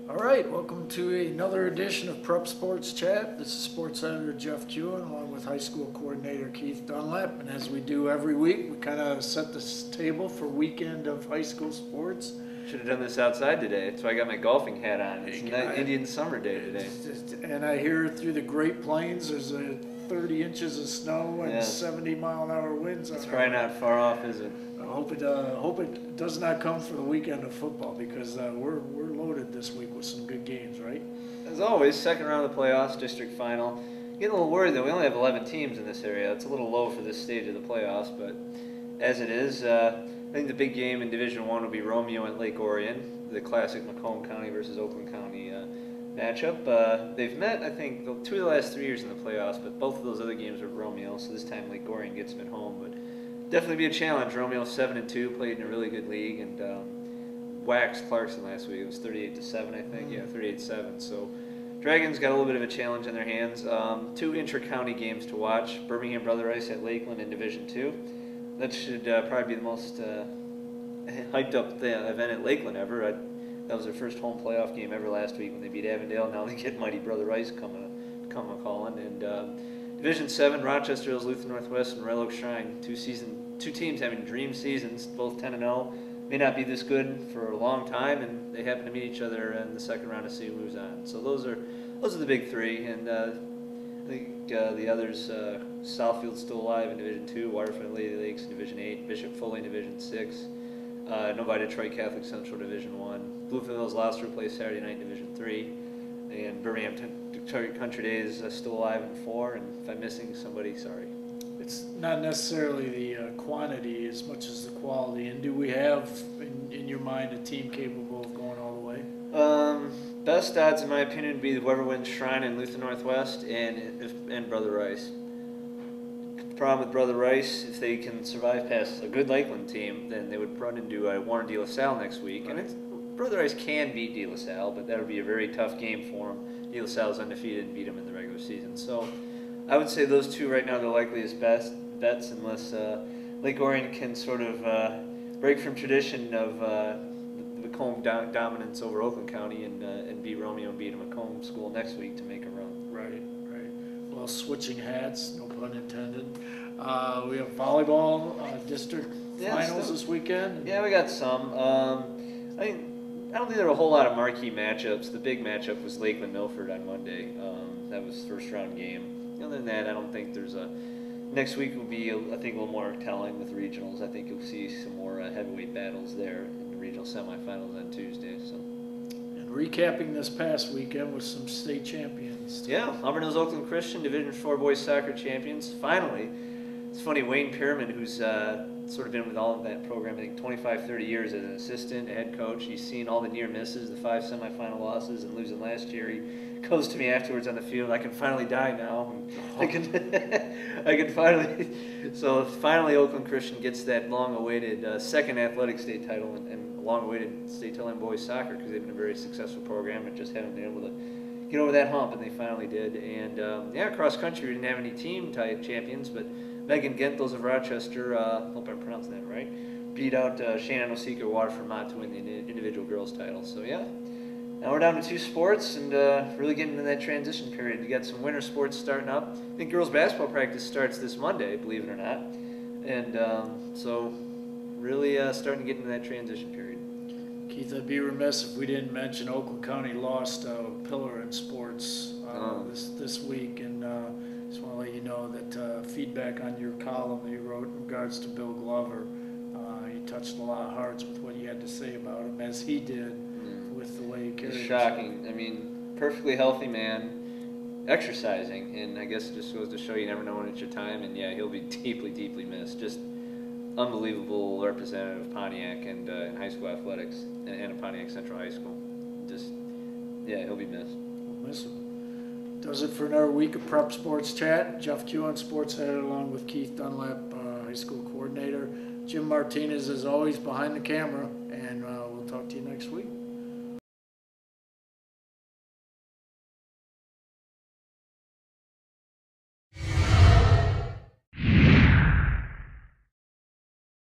All right, welcome to another edition of Prep Sports Chat. This is Sports Editor Jeff Kewen along with High School Coordinator Keith Dunlap. And as we do every week, we kind of set this table for weekend of high school sports. Should have done this outside today. That's why I got my golfing hat on. It's an Indian summer day today. And I hear through the Great Plains there's 30 inches of snow and 70-mile-an-hour winds. It's probably not far off, is it? I hope it does not come for the weekend of football because we're loaded this week with some good games, right? As always, second round of the playoffs, district final. Getting a little worried that we only have 11 teams in this area. It's a little low for this stage of the playoffs, but as it is, I think the big game in Division I will be Romeo and Lake Orion, the classic Macomb County versus Oakland County matchup. They've met, I think, 2 of the last 3 years in the playoffs, but both of those other games were Romeo, so this time Lake Orion gets them at home. But definitely be a challenge. Romeo 7-2, played in a really good league, and waxed Clarkson last week. It was 38-7, I think. Yeah, 38-7. So Dragons got a little bit of a challenge in their hands. 2 intra-county games to watch. Birmingham Brother Rice at Lakeland in Division II. That should probably be the most hyped up event at Lakeland ever. That was their first home playoff game ever last week when they beat Avondale. Now they get mighty Brother Rice coming a-calling. And Division 7, Rochester Hills, Luther Northwest, and Red Oak Shrine. Two teams having dream seasons, both 10-0. May not be this good for a long time, and they happen to meet each other in the second round to see who moves on. So those are the big three, and I think the others, Southfield's still alive in Division 2, Waterford and Lady Lakes in Division 8, Bishop Foley in Division 6, Novi Detroit Catholic Central Division 1, Bluefield Hills Gloucester plays Saturday night in Division 3, and Birmingham Detroit Country Day is still alive in 4, and if I'm missing somebody, sorry. It's not necessarily the quantity as much as the quality. And do we have, in your mind, a team capable of going all the way? Best odds, in my opinion, would be whoever wins Shrine and Luther Northwest and Brother Rice. The problem with Brother Rice, if they can survive past a good Lakeland team, then they would run into Warren De La Salle next week. Right. And Brother Rice can beat De La Salle, but that would be a very tough game for them. De La Salle is undefeated and beat them in the regular season. So I would say those two right now are the likeliest bets unless Lake Orion can sort of break from tradition of the Macomb dominance over Oakland County and beat Romeo and beat a Macomb school next week to make a run. Right. Well, switching hats, no pun intended. We have volleyball district finals this weekend. Yeah, we got some. I don't think there were a whole lot of marquee matchups. The big matchup was Lakeland-Milford on Monday. That was the first round game. Other than that, I don't think there's next week will be, I think, a little more telling with regionals. I think you'll see some more heavyweight battles there in the regional semifinals on Tuesday. So. And recapping this past weekend with some state champions. Yeah, Auburn Hills Oakland Christian Division IV boys soccer champions. Finally, it's funny, Wayne Pearman, who's sort of been with all of that program, I think 25, 30 years as an assistant, a head coach. He's seen all the near misses, the 5 semifinal losses, and losing last year. He goes to me afterwards on the field, I can finally die now. I can finally. So finally Oakland Christian gets that long-awaited second athletic state title and long-awaited state title in boys soccer because they've been a very successful program and just haven't been able to get over that hump, and they finally did. And yeah, cross country we didn't have any team type champions, but Megan Gentles of Rochester, hope I'm pronouncing that right, beat out Shannon Osika Waterford Mott to win the individual girls title. So yeah. Now we're down to 2 sports and really getting into that transition period. You got some winter sports starting up. I think girls basketball practice starts this Monday, believe it or not. And so really starting to get into that transition period. Keith, I'd be remiss if we didn't mention Oakland County lost a pillar in sports this week. And just want to let you know that feedback on your column that you wrote in regards to Bill Glover, he touched a lot of hearts with what you had to say about him, as he did. With the way he carried himself. Shocking. I mean, perfectly healthy man, exercising, and I guess it just goes to show you never know when it's your time. And yeah, he'll be deeply, deeply missed. Just unbelievable representative of Pontiac and in high school athletics and of Pontiac Central High School. Just yeah, he'll be missed. We'll miss him. Does it for another week of Prep Sports Chat. Jeff Kewen, Sports Editor, along with Keith Dunlap, High School Coordinator. Jim Martinez, as always, behind the camera, and we'll talk to you next week.